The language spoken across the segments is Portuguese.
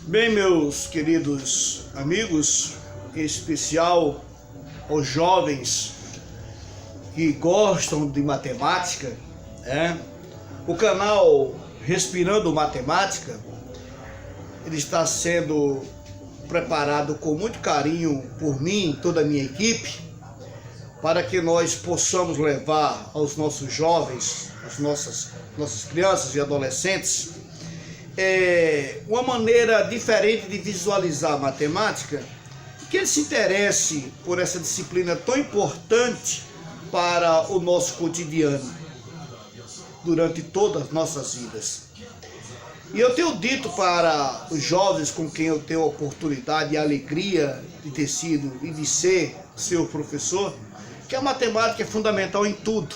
Bem, meus queridos amigos, em especial aos jovens que gostam de matemática, o canal Respirando Matemática, ele está sendo preparado com muito carinho por mim e toda a minha equipe, para que nós possamos levar aos nossos jovens, às nossas crianças e adolescentes, uma maneira diferente de visualizar a matemática, que ele se interesse por essa disciplina tão importante para o nosso cotidiano, durante todas as nossas vidas. E eu tenho dito para os jovens com quem eu tenho a oportunidade e a alegria de ter sido e de ser seu professor, que a matemática é fundamental em tudo.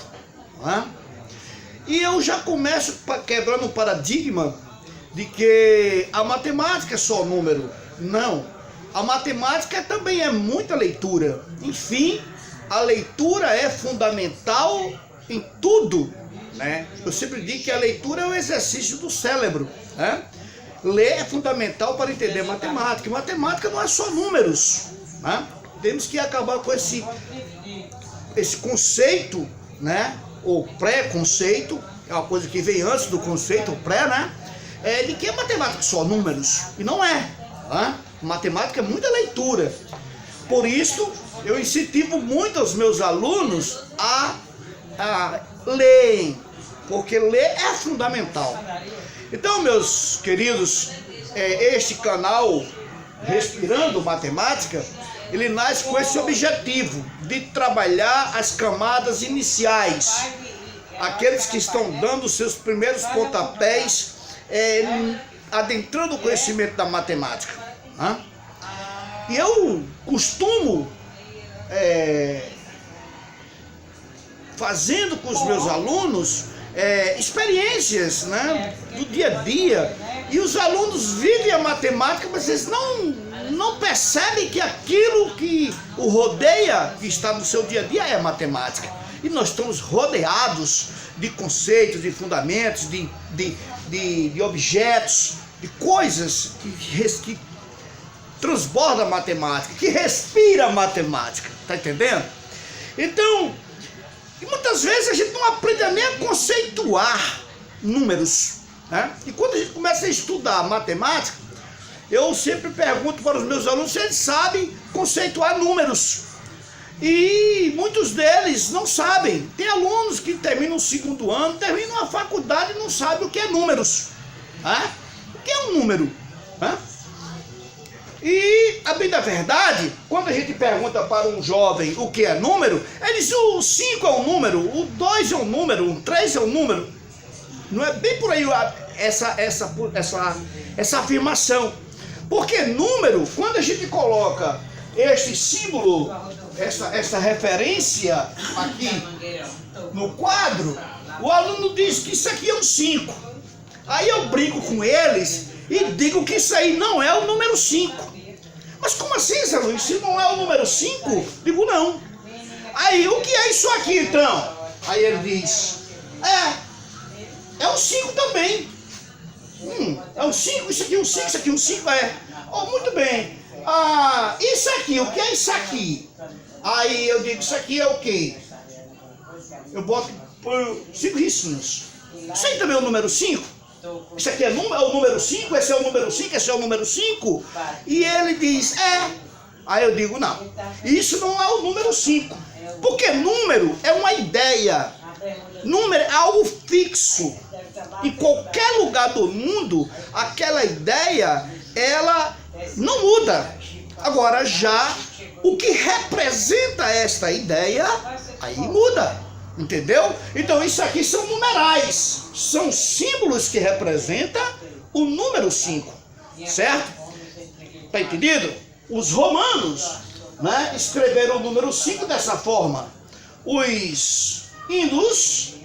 E eu já começo quebrando o paradigma de que a matemática é só número. Não, a matemática também é muita leitura. Enfim, a leitura é fundamental em tudo, né? Eu sempre digo que a leitura é um exercício do cérebro, né? Ler é fundamental para entender matemática. Matemática não é só números, né? Temos que acabar com esse conceito, né? O pré-conceito, é uma coisa que vem antes do conceito, o pré, né? De que a matemática é só números, e não é. Matemática é muita leitura. Por isso, eu incentivo muito os meus alunos a lerem, porque ler é fundamental. Então, meus queridos, este canal Respirando Matemática, ele nasce com esse objetivo de trabalhar as camadas iniciais, aqueles que estão dando seus primeiros pontapés, adentrando o conhecimento da matemática. E eu costumo, fazendo com os meus alunos, experiências, né, do dia a dia, e os alunos vivem a matemática, mas eles não percebem que aquilo que o rodeia, que está no seu dia a dia, é matemática. E nós estamos rodeados de conceitos, de fundamentos, de objetos, de coisas que transborda a matemática, que respira a matemática, tá entendendo? Então, e muitas vezes a gente não aprende nem a conceituar números, né? E quando a gente começa a estudar matemática, eu sempre pergunto para os meus alunos se eles sabem conceituar números. E muitos deles não sabem. Tem alunos que terminam o segundo ano, terminam a faculdade e não sabem o que é números. O que é um número? E, a bem da verdade, quando a gente pergunta para um jovem o que é número, ele diz o 5 é um número, o 2 é um número, o 3 é um número. Não é bem por aí essa afirmação. Porque número, quando a gente coloca este símbolo, essa referência aqui no quadro, o aluno diz que isso aqui é um 5. Aí eu brinco com eles e digo que isso aí não é o número 5. Mas como assim, Zé Luiz? Se não é o número 5? Digo, não. Aí, o que é isso aqui, então? Aí ele diz, é um 5 também. É um 5, isso aqui é um 5, isso aqui é um 5, muito bem. Isso aqui, o que é isso aqui? Aí eu digo, isso aqui é o quê? Eu boto por 5 risquinhos. Isso aí também é o número 5? Isso aqui é o número 5, esse é o número 5, esse é o número 5? E ele diz, Aí eu digo, não, isso não é o número 5. Porque número é uma ideia. Número é algo fixo. Em qualquer lugar do mundo, aquela ideia, ela não muda. Agora já o que representa esta ideia, aí muda. Entendeu? Então isso aqui são numerais, são símbolos que representam o número 5, certo? Tá entendido? Os romanos, né, escreveram o número 5 dessa forma. Os hindus,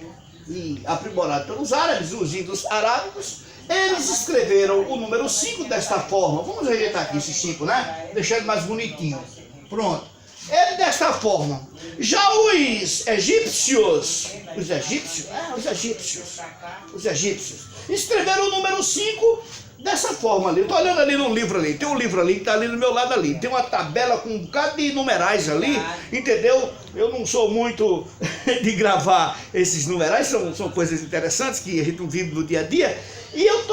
e aprimorados pelos árabes, os hindus arábicos, eles escreveram o número 5 desta forma. Vamos ajeitar aqui esse 5, né? Deixar ele mais bonitinho. Pronto. Ele desta forma. Já os egípcios, escreveram o número 5 dessa forma ali. Eu estou olhando ali no livro ali, tem um livro ali que está ali do meu lado ali, tem uma tabela com um bocado de numerais ali, entendeu? Eu não sou muito de gravar esses numerais, são coisas interessantes que a gente não vive no dia a dia, e eu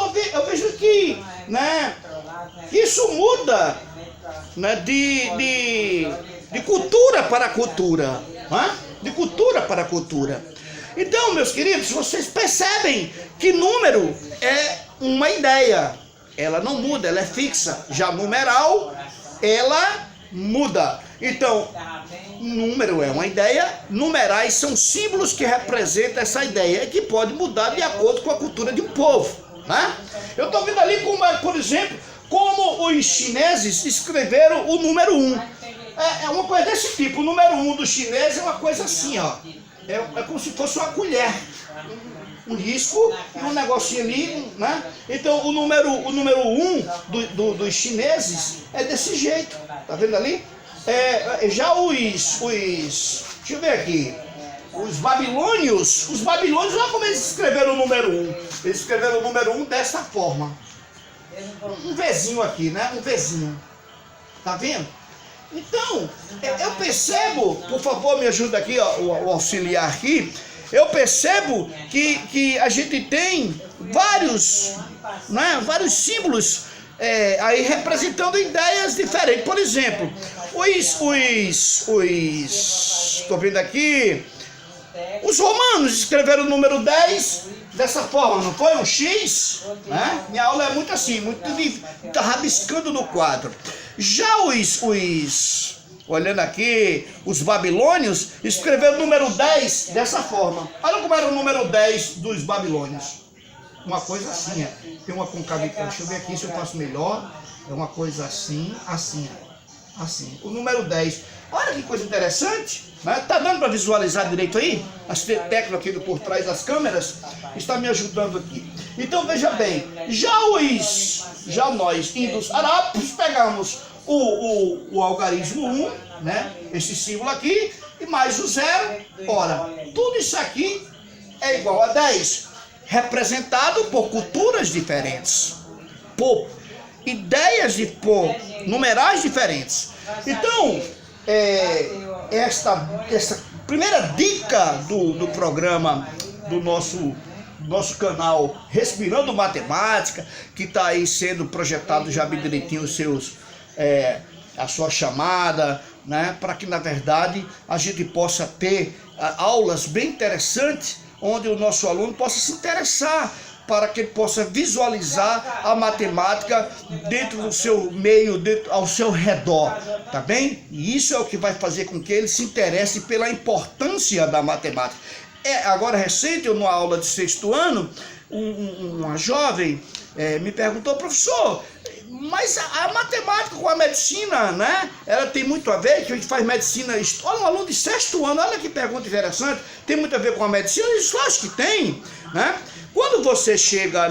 vejo que, né, que isso muda, né, de cultura para cultura, né? De cultura para cultura. Então, meus queridos, vocês percebem que número é uma ideia, ela não muda, ela é fixa. Já numeral, ela muda. Então, número é uma ideia, numerais são símbolos que representam essa ideia e que pode mudar de acordo com a cultura de um povo, né? Eu estou vendo ali, por exemplo, como os chineses escreveram o número 1. É uma coisa desse tipo. O número 1 do chinês é uma coisa assim, ó. É como se fosse uma colher. Um risco e um negocinho ali, né? Então o número 1 dos chineses é desse jeito. Tá vendo ali? Já deixa eu ver aqui. Os babilônios, olha como eles escreveram o número 1. Eles escreveram o número 1 dessa forma. Um Vzinho aqui, né? Um Vzinho. Tá vendo? Então, eu percebo, por favor, me ajuda aqui, ó, o auxiliar aqui. Eu percebo que a gente tem vários, né, vários símbolos aí representando ideias diferentes. Por exemplo, estou vendo aqui, os romanos escreveram o número 10 dessa forma, não foi? Um X, né? Minha aula é muito assim, muito tá rabiscando no quadro. Já olhando aqui, os babilônios escreveram o número 10 dessa forma. Olha como era o número 10 dos babilônios. Uma coisa assim, tem uma concavidade. Deixa eu ver aqui se eu faço melhor. É uma coisa assim, assim. O número 10. Olha que coisa interessante, né? Tá dando para visualizar direito aí? As técnicas aqui por trás das câmeras está me ajudando aqui. Então veja bem, já nós índios arábicos pegamos o algarismo 1, né? Esse símbolo aqui, e mais o 0. Ora, tudo isso aqui é igual a 10, representado por culturas diferentes, por ideias por numerais diferentes. Então, essa primeira dica do programa do nosso canal Respirando Matemática, que está aí sendo projetado já bem direitinho a sua chamada, né, para que na verdade a gente possa ter aulas bem interessantes, onde o nosso aluno possa se interessar, para que ele possa visualizar a matemática dentro do seu meio, ao seu redor, tá bem? E isso é o que vai fazer com que ele se interesse pela importância da matemática. Agora recente, numa aula de 6º ano, uma jovem me perguntou: professor, mas a matemática com a medicina, né? Ela tem muito a ver, que a gente faz medicina. Olha, um aluno de 6º ano, olha que pergunta interessante. Tem muito a ver com a medicina? Isso acho que tem, né? Quando você chega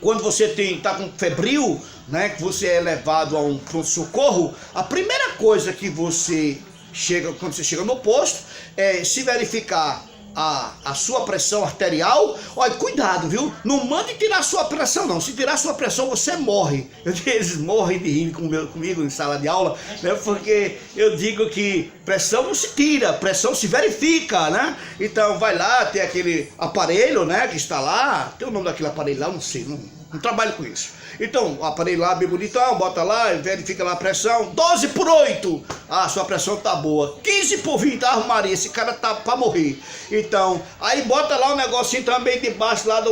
quando você está com febril, né? Que você é levado a um pronto-socorro, a primeira coisa que você chega, quando você chega no posto, é se verificar a sua pressão arterial. Olha, cuidado, viu? Não mande tirar a sua pressão, não. Se tirar a sua pressão, você morre. Eles morrem de rir comigo em sala de aula, né? Porque eu digo que pressão não se tira, pressão se verifica, né? Então vai lá, tem aquele aparelho, né, que está lá. Tem o nome daquele aparelho lá, não sei, não trabalho com isso. Então, o aparelho lá, bem bonitão, bota lá, verifica lá a pressão, 12/8, sua pressão tá boa, 15/20, Maria, esse cara tá pra morrer. Então, aí bota lá um negocinho também debaixo lá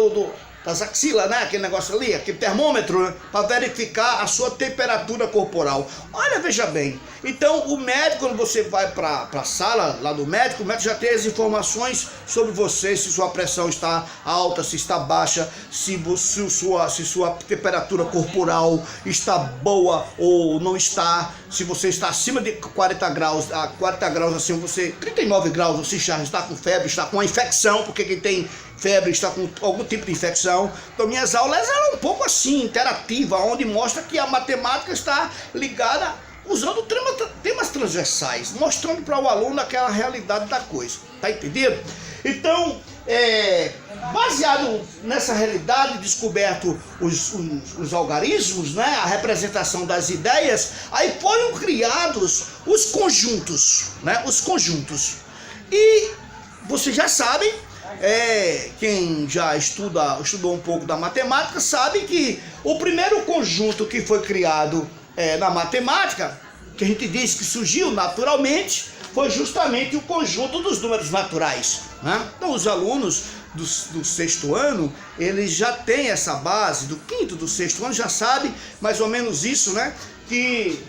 das axilas, né, aquele negócio ali, aquele termômetro, né, para verificar a sua temperatura corporal. Olha, veja bem, então o médico, quando você vai para a sala lá do médico, o médico já tem as informações sobre você, se sua pressão está alta, se está baixa, se sua temperatura corporal está boa ou não está, se você está acima de 40 graus, a 40 graus assim, 39 graus, você já está com febre, está com uma infecção, porque quem tem febre está com algum tipo de infecção. Então minhas aulas eram um pouco assim, interativa, onde mostra que a matemática está ligada usando temas transversais, mostrando para o aluno aquela realidade da coisa, tá entendendo? Então, baseado nessa realidade, descoberto os algarismos, né, a representação das ideias, aí foram criados os conjuntos, né, os conjuntos. E vocês já sabem, quem já estudou um pouco da matemática, sabe que o primeiro conjunto que foi criado na matemática, que a gente diz que surgiu naturalmente, foi justamente o conjunto dos números naturais, né? Então os alunos do sexto ano, eles já têm essa base, do quinto, do sexto ano, já sabem mais ou menos isso, né? Que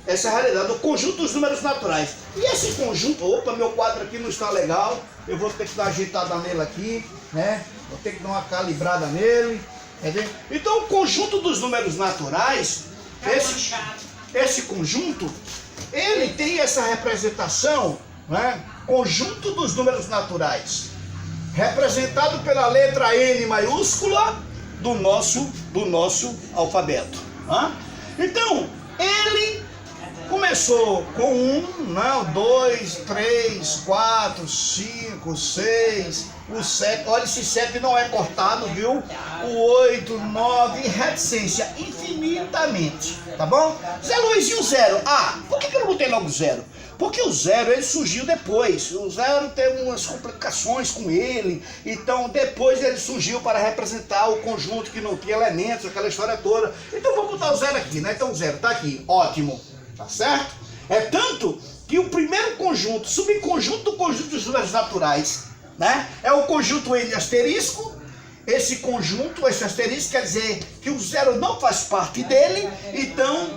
essa é a realidade do conjunto dos números naturais. E esse conjunto, opa, meu quadro aqui não está legal, eu vou ter que dar uma ajeitada nele aqui, né? Vou ter que dar uma calibrada nele, entendeu? Então o conjunto dos números naturais, esse conjunto, ele tem essa representação, né? Conjunto dos números naturais, representado pela letra N maiúscula do nosso alfabeto. Né? Então, ele começou com 1, 2, 3, 4, 5, 6, o 7, olha, esse 7 não é cortado, viu? O 8, 9, reticência, infinitamente, tá bom? Zé Luiz, e o 0? Ah, por que eu não botei logo 0? Porque o 0, ele surgiu depois, o 0 teve umas complicações com ele, então depois ele surgiu para representar o conjunto que não tinha elementos, aquela história toda. Então vou botar o 0 aqui, né? Então o 0 tá aqui, ótimo, tá certo? É tanto que o primeiro conjunto, subconjunto do conjunto dos números naturais, né? É o conjunto N asterisco. Esse conjunto, esse asterisco, quer dizer que o 0 não faz parte dele, então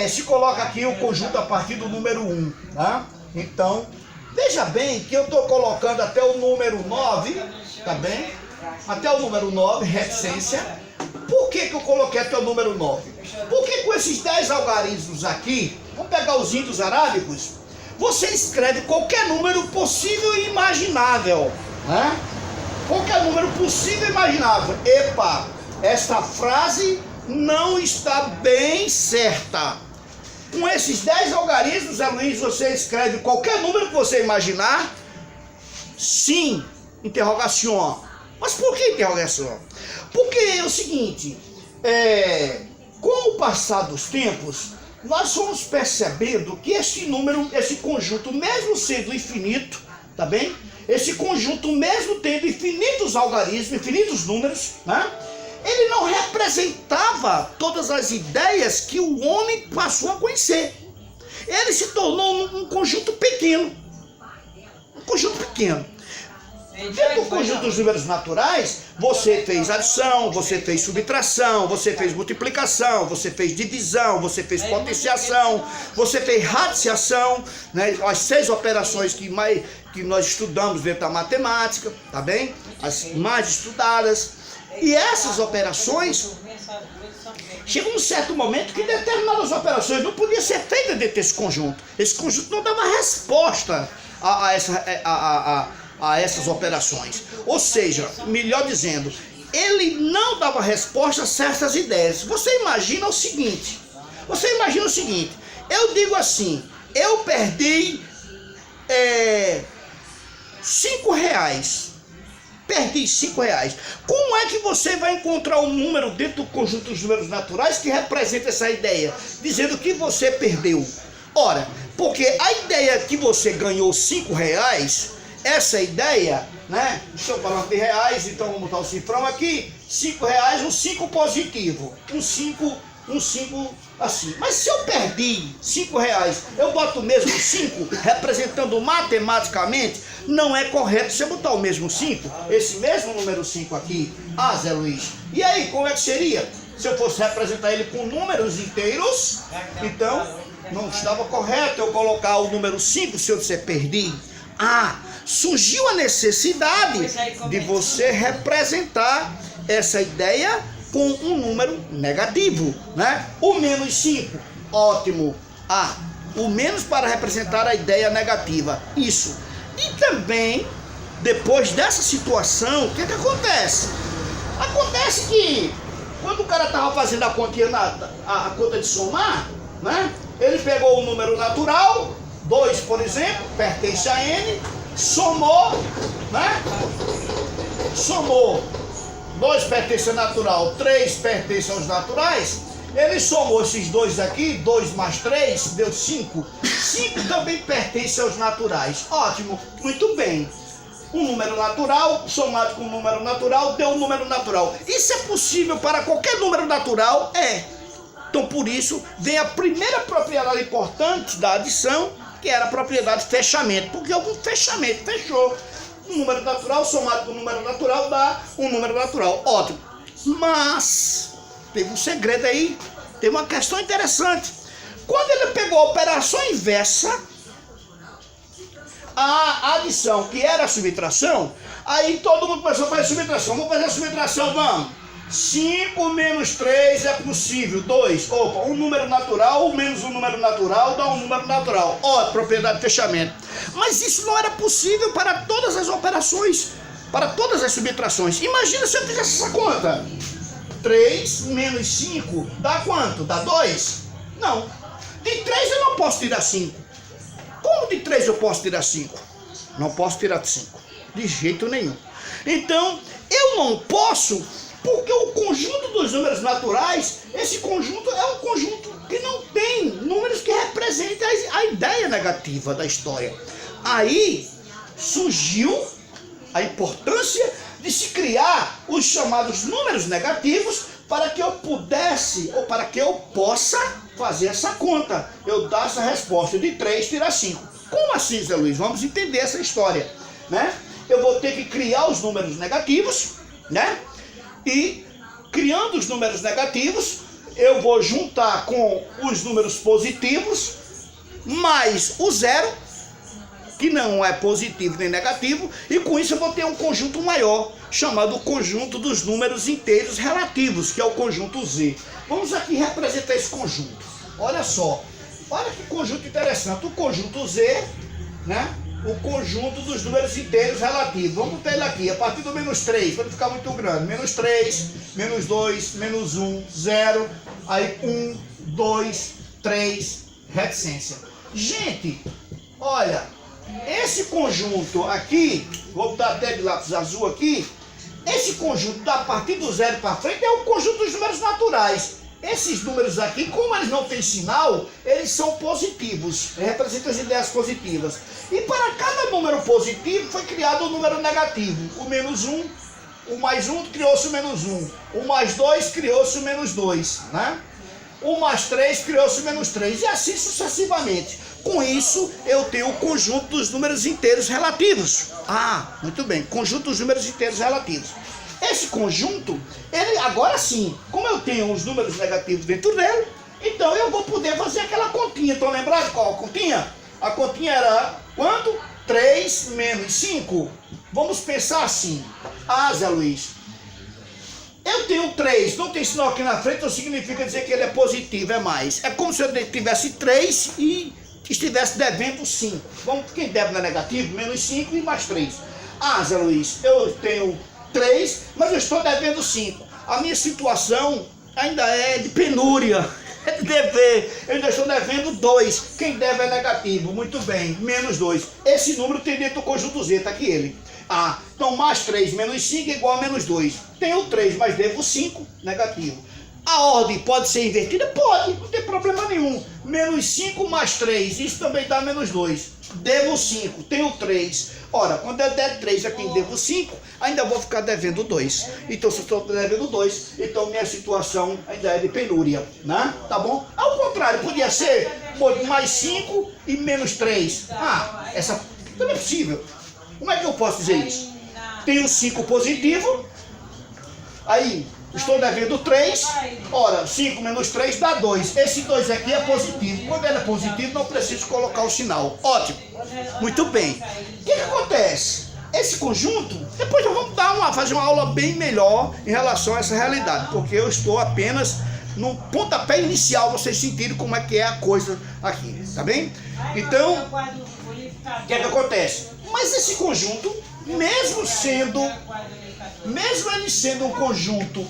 se coloca aqui o conjunto a partir do número 1, tá? Então, veja bem que eu estou colocando até o número 9, tá bem? Até o número 9, reticência. Por que eu coloquei até o número 9? Porque com esses 10 algarismos aqui, vamos pegar os índios arábicos, você escreve qualquer número possível e imaginável, né? Qualquer número possível e imaginável. Epa, esta frase não está bem certa. Com esses 10 algarismos, Zé Luiz, você escreve qualquer número que você imaginar? Sim, interrogação. Mas por que interrogação? Porque é o seguinte, com o passar dos tempos, nós fomos percebendo que esse número, esse conjunto, mesmo sendo infinito, tá bem? Esse conjunto, mesmo tendo infinitos algarismos, infinitos números, né? Ele não representava todas as ideias que o homem passou a conhecer. Ele se tornou um conjunto pequeno. Um conjunto pequeno. Dentro do conjunto dos números naturais, você fez adição, você fez subtração, você fez multiplicação, você fez divisão, você fez potenciação, você fez radiciação, né? As 6 operações que nós estudamos dentro da matemática, tá bem? As mais estudadas. E essas operações, chega um certo momento que determinadas operações não podiam ser feitas dentro desse conjunto. Esse conjunto não dava resposta a essas operações. Ou seja, melhor dizendo, ele não dava resposta a certas ideias. Você imagina o seguinte, eu digo assim, eu perdi 5 reais. Perdi 5 reais. Como é que você vai encontrar um número dentro do conjunto dos números naturais que representa essa ideia, dizendo que você perdeu? Ora, porque a ideia que você ganhou 5 reais, essa ideia, né? Deixa eu falar de reais, então vamos botar o cifrão aqui. 5 reais, um 5 positivo. Um 5 assim. Mas se eu perdi 5 reais, eu boto o mesmo 5, representando matematicamente, não é correto você botar o mesmo 5, esse mesmo número 5 aqui. Ah, Zé Luiz, e aí, como é que seria? Se eu fosse representar ele com números inteiros, então não estava correto eu colocar o número 5 se eu disser perdi. Ah, surgiu a necessidade de você representar essa ideia com um número negativo, né? O menos 5, ótimo. Ah, o menos para representar a ideia negativa, isso. E também, depois dessa situação, o que acontece? Acontece que, quando o cara estava fazendo a continha, a conta de somar, né? Ele pegou o número natural, 2, por exemplo, pertence a N, somou, né? Somou. 2 pertence ao natural, 3 pertence aos naturais. Ele somou esses dois aqui, 2 mais 3, deu 5. 5 também pertence aos naturais. Ótimo, muito bem. Um número natural somado com um número natural deu um número natural. Isso é possível para qualquer número natural? É. Então, por isso, vem a primeira propriedade importante da adição, que era a propriedade fechamento. Porque algum fechamento fechou. Um número natural somado com um número natural dá um número natural. Ótimo. Mas, teve um segredo aí, tem uma questão interessante. Quando ele pegou a operação inversa, a adição, que era a subtração, aí todo mundo começou a fazer subtração. Vamos fazer a subtração, vamos. 5 menos 3 é possível. 2, opa, um número natural menos um número natural dá um número natural. Ó, propriedade de fechamento. Mas isso não era possível para todas as operações, para todas as subtrações. Imagina se eu fizesse essa conta. 3 menos 5 dá quanto? Dá 2? Não. De 3 eu não posso tirar 5. Como de 3 eu posso tirar 5? Não posso tirar 5. De jeito nenhum. Então, eu não posso, porque o conjunto dos números naturais, esse conjunto é um conjunto que não tem números que representem a ideia negativa da história. Aí surgiu a importância de se criar os chamados números negativos para que eu pudesse, ou para que eu possa fazer essa conta. Eu dar essa resposta de 3 tirar 5. Como assim, Zé Luiz? Vamos entender essa história, né? Eu vou ter que criar os números negativos, né? E criando os números negativos, eu vou juntar com os números positivos mais o zero, que não é positivo nem negativo, e com isso eu vou ter um conjunto maior, chamado conjunto dos números inteiros relativos, que é o conjunto Z. Vamos aqui representar esse conjunto. Olha só, olha que conjunto interessante. O conjunto Z, né? O conjunto dos números inteiros relativos. Vamos botar ele aqui, a partir do menos 3, para não ficar muito grande. Menos 3, menos 2, menos 1, 0, aí 1, 2, 3, reticência. Gente, olha, esse conjunto aqui, vou botar até de lápis azul aqui, esse conjunto da partir do 0 para frente é o conjunto dos números naturais. Esses números aqui, como eles não têm sinal, eles são positivos, representam as ideias positivas. E para cada número positivo foi criado um número negativo. O menos 1, o mais 1 criou-se o menos 1, o mais 2 criou-se o menos 2, né? O mais 3 criou-se o menos 3, e assim sucessivamente. Com isso, eu tenho o conjunto dos números inteiros relativos. Ah, muito bem, conjunto dos números inteiros relativos. Esse conjunto, ele agora sim, como eu tenho os números negativos dentro dele, então eu vou poder fazer aquela continha. Estão lembrados de qual a continha? A continha era quanto? 3 menos 5. Vamos pensar assim. Ah, Zé Luiz, eu tenho 3, não tem sinal aqui na frente, então significa dizer que ele é positivo, é mais. É como se eu tivesse 3 e estivesse devendo 5. Vamos, quem deve não é negativo, menos 5 e mais 3. Ah, Zé Luiz, eu tenho 3, mas eu estou devendo 5. A minha situação ainda é de penúria, é de dever. Eu ainda estou devendo 2. Quem deve é negativo. Muito bem, menos 2. Esse número tem dentro do conjunto Z, está aqui ele. Ah, então mais 3 menos 5 é igual a menos 2. Tenho 3, mas devo 5, negativo. A ordem pode ser invertida? Pode, não tem problema nenhum. Menos 5 mais 3, isso também dá menos 2. Devo 5, tenho 3. Ora, quando eu der 3 aqui e devo 5, ainda vou ficar devendo 2. Então, se eu estou devendo 2, então minha situação ainda é de penúria, né? Tá bom? Ao contrário, podia ser mais 5 e menos 3. Ah, essa também é possível. Como é que eu posso dizer isso? Tenho 5 positivo, aí estou devendo 3, ora, 5 menos 3 dá 2. Esse 2 aqui é positivo. Quando ele é positivo, não preciso colocar o sinal. Ótimo. Muito bem. O que acontece? Esse conjunto, depois nós vamos fazer uma aula bem melhor em relação a essa realidade, porque eu estou apenas no pontapé inicial, vocês sentirem como é que é a coisa aqui, tá bem? Então, o que acontece? Mas esse conjunto, mesmo ele sendo um conjunto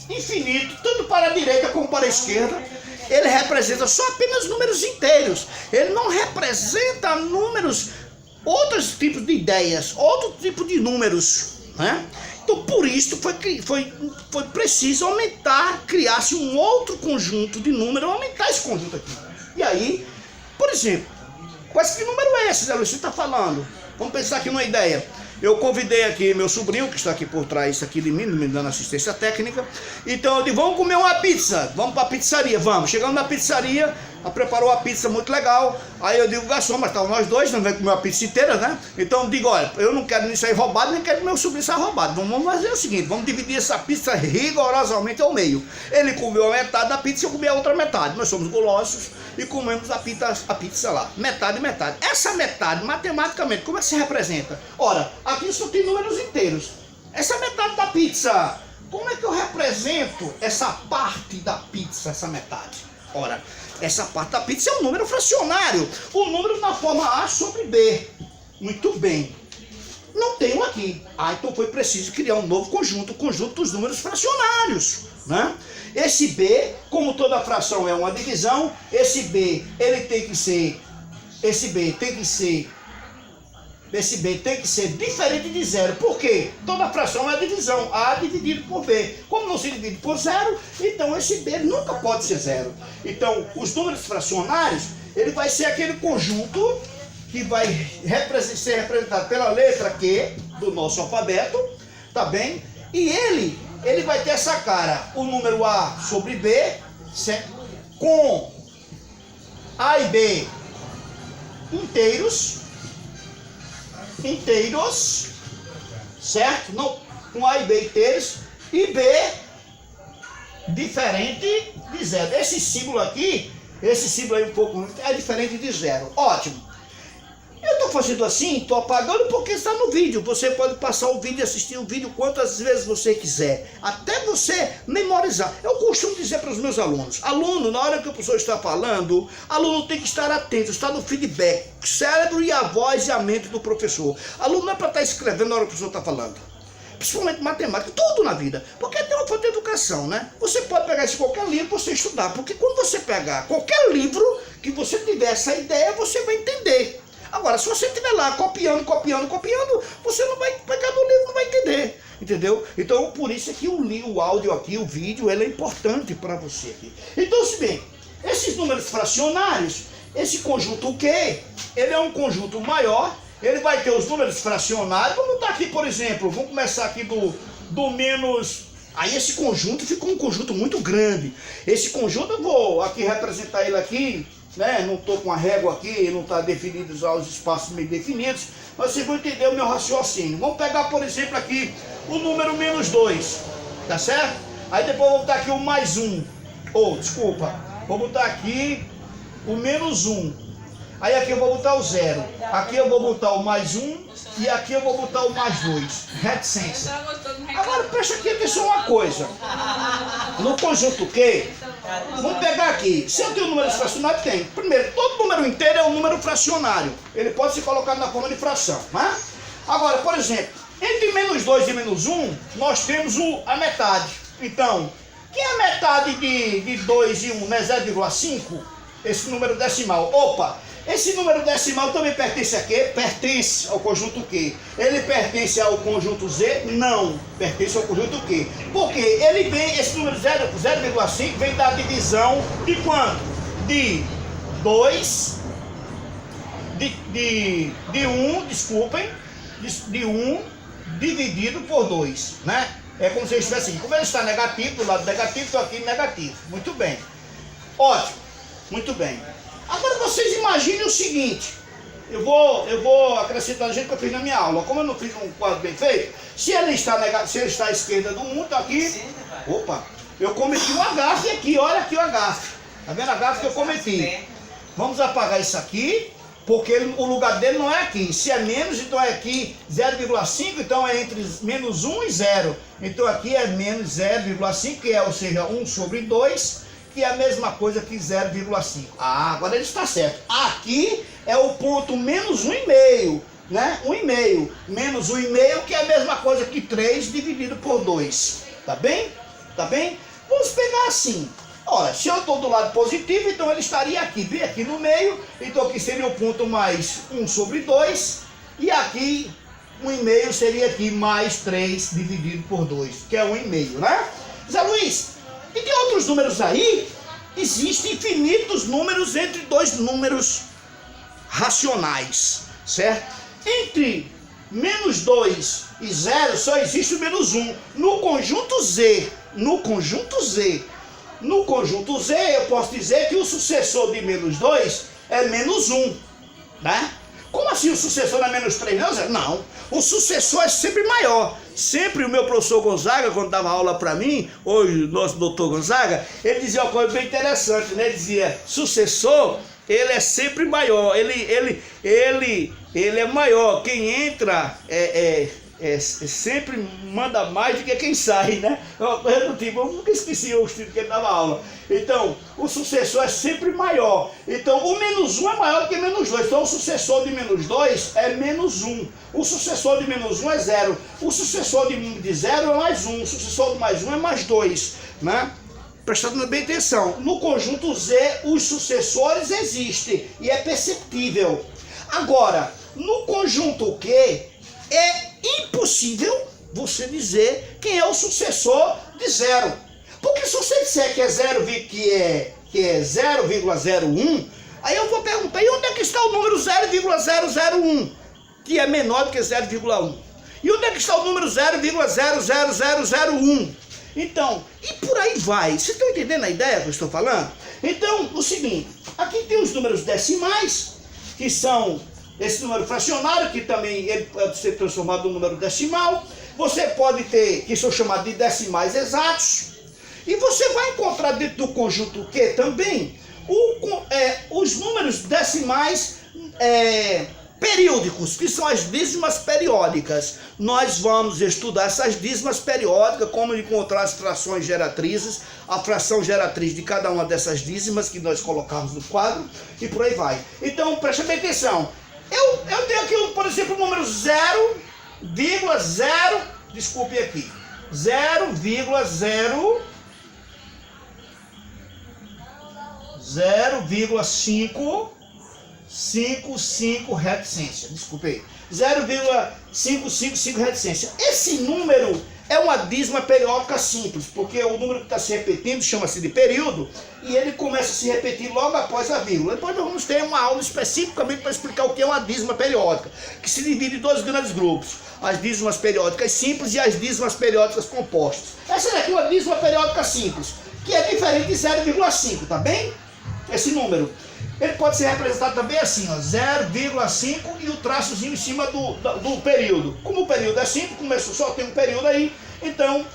infinito, tanto para a direita como para a esquerda, ele representa só apenas números inteiros. Ele não representa números, outros tipos de ideias, outro tipo de números, né? Então, por isso foi preciso criar-se um outro conjunto de números, aumentar esse conjunto aqui. E aí, por exemplo, que número é esse, Zé Luiz, você está falando? Vamos pensar aqui numa ideia. Eu convidei aqui meu sobrinho, que está aqui por trás aqui de mim, me dando assistência técnica. Então eu disse, vamos comer uma pizza, vamos para a pizzaria, vamos. Chegamos na pizzaria, ela preparou a pizza muito legal. Aí eu digo, garçom, mas estavam nós dois, não vai comer a pizza inteira, né? Então eu digo, olha, eu não quero nem sair roubado, nem quero que meu sobrinho saia roubado. Vamos fazer o seguinte, vamos dividir essa pizza rigorosamente ao meio. Ele comeu a metade da pizza e eu comi a outra metade. Nós somos golosos e comemos a pizza lá, metade e metade. Essa metade, matematicamente, como é que se representa? Ora, aqui só tem números inteiros. Essa metade da pizza, como é que eu represento essa parte da pizza, essa metade? Ora, essa parte da pizza é um número fracionário. O número na forma A sobre B. Muito bem. Não tenho aqui. Então foi preciso criar um novo conjunto, o conjunto dos números fracionários, né? Esse B, como toda fração é uma divisão, esse B tem que ser diferente de zero. Por quê? Toda fração é a divisão. A dividido por B. Como não se divide por zero, então esse B nunca pode ser zero. Então, os números fracionários, ele vai ser aquele conjunto que vai ser representado pela letra Q do nosso alfabeto, tá bem? E ele vai ter essa cara, o número A sobre B, certo? Com A e B inteiros, certo? Não, com A e B inteiros, e B diferente de zero. Esse símbolo aí um pouco, é diferente de zero. Ótimo. Eu estou fazendo assim, estou apagando porque está no vídeo. Você pode passar o vídeo e assistir o vídeo quantas vezes você quiser, até você memorizar. Eu costumo dizer para os meus alunos, na hora que o professor está falando, aluno tem que estar atento, estar no feedback, cérebro e a voz e a mente do professor. Aluno não é para estar escrevendo na hora que o professor está falando. Principalmente matemática, tudo na vida. Porque tem uma falta de educação, né? Você pode pegar esse qualquer livro e você estudar. Porque quando você pegar qualquer livro que você tiver essa ideia, você vai entender. Agora, se você estiver lá copiando, você não vai pegar no livro, não vai entender, entendeu? Então, por isso é que o áudio aqui, o vídeo, ele é importante para você aqui. Então, se bem, esses números fracionários, esse conjunto Q, ele é um conjunto maior, ele vai ter os números fracionários. Vamos botar aqui, por exemplo, vamos começar aqui do menos... Aí esse conjunto ficou um conjunto muito grande. Esse conjunto, eu vou aqui representar ele aqui, né? Não estou com a régua aqui, não está definidos os espaços meio definidos, mas vocês vão entender o meu raciocínio. Vamos pegar, por exemplo, aqui o número menos 2, tá certo? Aí depois eu vou botar aqui o mais 1, vou botar aqui o menos 1. Aí aqui eu vou botar o 0, aqui eu vou botar o mais 1 e aqui eu vou botar o mais 2, reticência. Agora presta aqui atenção uma coisa, no conjunto Q, vamos pegar aqui, se eu tenho números fracionários, tem. Primeiro, todo número inteiro é um número fracionário, ele pode ser colocado na forma de fração, né? Agora, por exemplo, entre menos 2 e menos 1, nós temos a metade. Então, que é a metade de 2 e 1, né? 0,5? Esse número decimal. Opa! Esse número decimal também pertence a quê? Pertence ao conjunto Q. Ele pertence ao conjunto Z? Não, pertence ao conjunto Q. Porque ele vem, esse número 0,5 vem da divisão de quanto? De 2, de 1, desculpem, de 1 dividido por 2, né? É como se estivesse assim, como ele está negativo, do lado negativo, estou aqui negativo. Muito bem. Ótimo, muito bem. Agora vocês imaginem o seguinte, eu vou acrescentar do jeito que eu fiz na minha aula. Como eu não fiz um quadro bem feito, se ele está à esquerda do 1, está aqui. Opa, eu cometi um gafe aqui, olha aqui o gafe. Tá vendo a gafe que eu cometi? Vamos apagar isso aqui, porque o lugar dele não é aqui. Se é menos, então é aqui 0,5, então é entre menos 1 e 0. Então aqui é menos 0,5, que é, ou seja, 1 sobre 2. Que é a mesma coisa que 0,5. Agora ele está certo. Aqui é o ponto menos 1,5, né? 1,5 menos 1,5, que é a mesma coisa que 3 dividido por 2. Tá bem? Tá bem? Vamos pegar assim. Ora, se eu estou do lado positivo, então ele estaria aqui, bem aqui no meio, então aqui seria o ponto mais 1 sobre 2, e aqui 1,5 seria aqui mais 3 dividido por 2, que é 1,5, né? Zé Luiz, e tem outros números aí? Existem infinitos números entre dois números racionais, certo? Entre menos 2 e 0 só existe o menos 1. No conjunto Z, eu posso dizer que o sucessor de menos 2 é menos 1, né? Como assim o sucessor não é menos 3? Não, o sucessor é sempre maior. Sempre o meu professor Gonzaga, quando dava aula para mim, hoje o nosso doutor Gonzaga, ele dizia uma coisa bem interessante, né? Ele dizia, sucessor, ele é sempre maior, ele é maior. Quem entra sempre manda mais do que quem sai, né? Eu nunca esqueci o estilo que ele dava aula. Então, o sucessor é sempre maior. Então, o menos 1 é maior do que menos 2. Então, o sucessor de menos 2 é menos 1. O sucessor de menos 1 é 0. O sucessor de 0 é mais 1. O sucessor de mais 1 é mais 2, né? Prestando bem atenção. No conjunto Z, os sucessores existem e é perceptível. Agora, no conjunto Q, é impossível você dizer quem é o sucessor de 0. Porque se você disser que é 0,01, aí eu vou perguntar, e onde é que está o número 0,001, que é menor do que 0,1? E onde é que está o número 0,00001? Então, e por aí vai. Vocês estão entendendo a ideia que eu estou falando? Então, o seguinte, aqui tem os números decimais, que são esse número fracionário, que também ele pode ser transformado num número decimal. Você pode ter, que são chamados de decimais exatos. E você vai encontrar dentro do conjunto Q também os números decimais períodicos, que são as dízimas periódicas. Nós vamos estudar essas dízimas periódicas, como encontrar as frações geratrizes, a fração geratriz de cada uma dessas dízimas que nós colocamos no quadro, e por aí vai. Então, preste bem atenção. Eu tenho aqui, por exemplo, o número 0,0, desculpe aqui, 0,555 reticência, desculpe aí, 0,555 reticência. Esse número é uma dízima periódica simples, porque o número que está se repetindo chama-se de período, e ele começa a se repetir logo após a vírgula. Depois nós vamos ter uma aula especificamente para explicar o que é uma dízima periódica, que se divide em dois grandes grupos: as dízimas periódicas simples e as dízimas periódicas compostas. Essa daqui é uma dízima periódica simples, que é diferente de 0,5, tá bem? Esse número, ele pode ser representado também assim, ó, 0,5 e o traçozinho em cima do período. Como o período é simples, começou só tem um período aí, então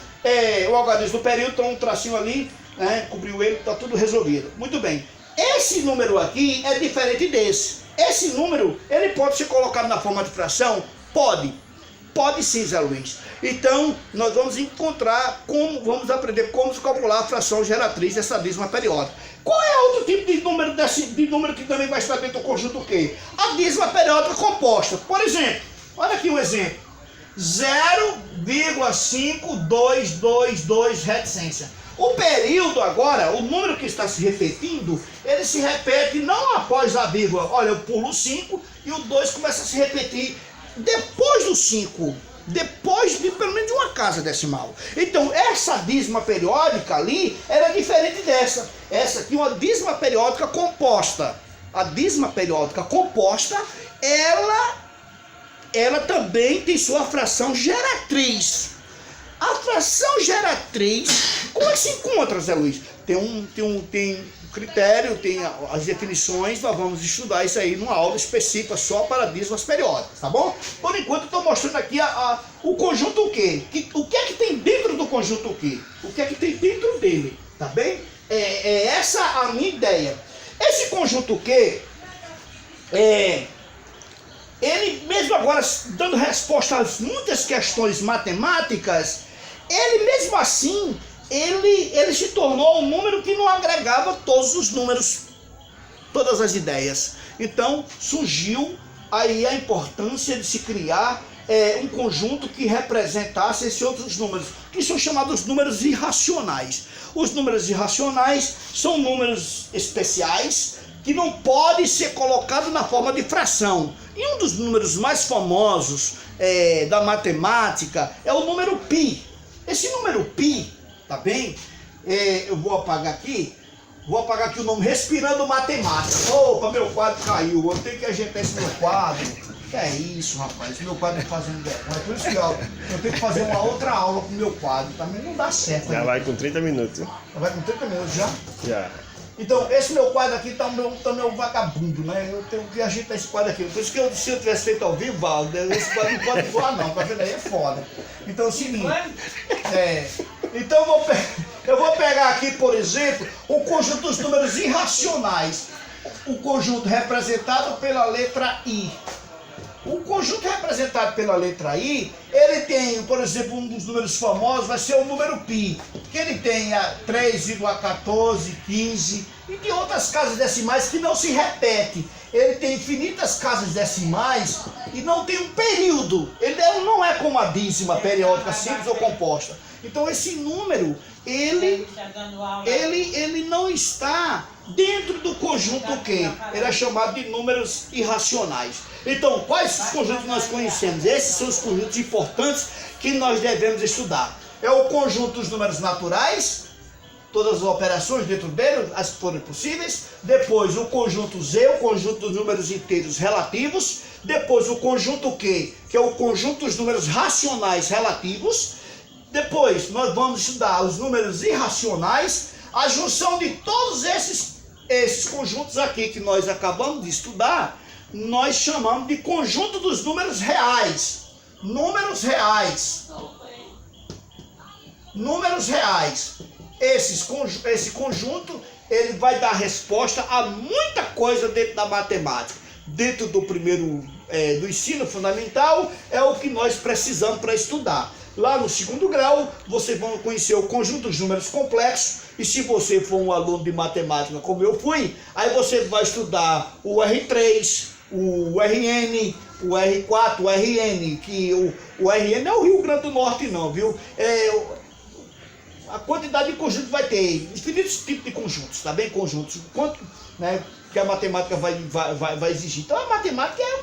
o algarismo do período, então um tracinho ali, né, cobriu ele, está tudo resolvido. Muito bem. Esse número aqui é diferente desse. Esse número, ele pode ser colocado na forma de fração? Pode. Pode sim, Zé Luiz. Então, nós vamos vamos aprender como se calcular a fração geratriz dessa dízima periódica. Qual é outro tipo de número que também vai estar dentro do conjunto Q? A dízima periódica composta. Por exemplo, olha aqui um exemplo. 0,5222 reticência. O período agora, o número que está se repetindo, ele se repete não após a vírgula. Olha, eu pulo o 5 e o 2 começa a se repetir depois do 5, depois de pelo menos de uma casa decimal. Então, essa dízima periódica ali era diferente dessa. Essa aqui é uma dízima periódica composta. A dízima periódica composta, ela também tem sua fração geratriz. A fração geratriz, como é que se encontra, Zé Luiz? Tem critério, tem as definições, nós vamos estudar isso aí numa aula específica só para dízimas periódicas, tá bom? Por enquanto eu estou mostrando aqui o conjunto Q. O que é que tem dentro do conjunto Q? O que é que tem dentro dele, tá bem? É essa a minha ideia. Esse conjunto Q, ele mesmo agora dando resposta a muitas questões matemáticas, ele mesmo assim, ele se tornou um número que não agregava todos os números, todas as ideias. Então surgiu aí a importância de se criar um conjunto que representasse esses outros números, que são chamados números irracionais. Os números irracionais são números especiais que não podem ser colocados na forma de fração. E um dos números mais famosos da matemática é o número π. Esse número π, tá bem? Eu vou apagar aqui o nome Respirando Matemática. Opa, meu quadro caiu, eu tenho que ajeitar esse meu quadro. Que é isso, rapaz, meu quadro está fazendo vergonha. Por isso que eu tenho que fazer uma outra aula com o meu quadro, também não dá certo. Já vai com 30 minutos. Já vai com 30 minutos já? Já. Então, esse meu quadro aqui tá meu vagabundo, né? Eu tenho que ajeitar esse quadro aqui. Por isso que se eu tivesse feito ao vivo, Valdo, esse quadro não pode voar não, tá vendo aí? É foda. Então é o seguinte, então eu vou pegar aqui, por exemplo, o conjunto dos números irracionais. O conjunto representado pela letra I. O conjunto representado pela letra I, ele tem, por exemplo, um dos números famosos vai ser o número π, que ele tem 3,14, 15 e de outras casas decimais que não se repete. Ele tem infinitas casas decimais e não tem um período. Ele não é como a dízima periódica simples ou composta. Então esse número, ele não está dentro do conjunto que ele é chamado de números irracionais. Então, quais os conjuntos nós conhecemos? Esses são os conjuntos importantes que nós devemos estudar. É o conjunto dos números naturais, todas as operações dentro dele, as que forem possíveis. Depois o conjunto Z, o conjunto dos números inteiros relativos. Depois o conjunto Q, que é o conjunto dos números racionais relativos. Depois nós vamos estudar os números irracionais, a junção de todos esses conjuntos aqui que nós acabamos de estudar, nós chamamos de conjunto dos números reais. Números reais. Números reais. Esse conjunto, ele vai dar resposta a muita coisa dentro da matemática. Dentro do primeiro, do ensino fundamental, é o que nós precisamos para estudar. Lá no segundo grau, vocês vão conhecer o conjunto dos números complexos. E se você for um aluno de matemática como eu fui, aí você vai estudar o R3, o RN, o R4, o RN, que o RN é o Rio Grande do Norte não, viu? A quantidade de conjuntos vai ter infinitos tipos de conjuntos, tá bem? Conjuntos, quanto, né, que a matemática vai exigir. Então a matemática é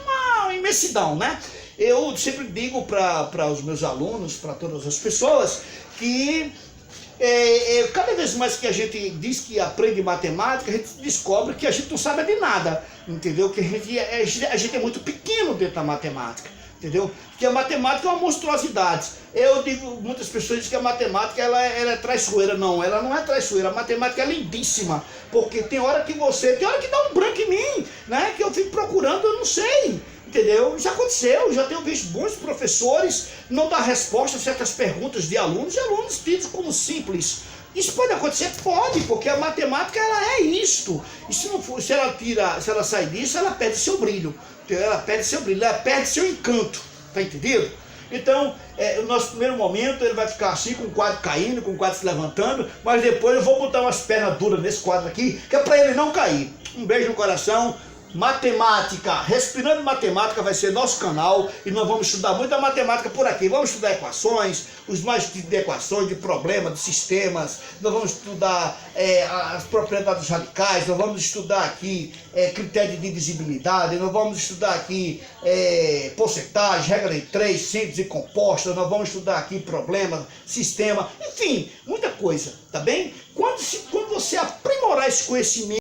uma imensidão, né? Eu sempre digo para os meus alunos, para todas as pessoas, que cada vez mais que a gente diz que aprende matemática, a gente descobre que a gente não sabe de nada, entendeu? Que a gente é muito pequeno dentro da matemática, entendeu? Que a matemática é uma monstruosidade. Eu digo, muitas pessoas dizem que a matemática ela é traiçoeira. Não, ela não é traiçoeira. A matemática é lindíssima, porque tem hora que dá um branco em mim, né? Que eu fico procurando, eu não sei. Entendeu? Já aconteceu, já tenho visto bons professores não dar resposta a certas perguntas de alunos e alunos tidos como simples. Isso pode acontecer? Pode, porque a matemática ela é isto. E se ela sai disso, ela perde seu brilho. Ela perde seu brilho, ela perde seu encanto. Tá entendido? Então, o nosso primeiro momento ele vai ficar assim, com o quadro caindo, com o quadro se levantando, mas depois eu vou botar umas pernas duras nesse quadro aqui, que é para ele não cair. Um beijo no coração. Matemática, Respirando Matemática vai ser nosso canal e nós vamos estudar muita matemática por aqui. Vamos estudar equações, os mais tipos de equações, de problemas, de sistemas. Nós vamos estudar as propriedades radicais, nós vamos estudar aqui critério de divisibilidade, nós vamos estudar aqui porcentagem, regra de 3, simples e composta, nós vamos estudar aqui problema, sistema, enfim, muita coisa, tá bem? Quando você aprimorar esse conhecimento,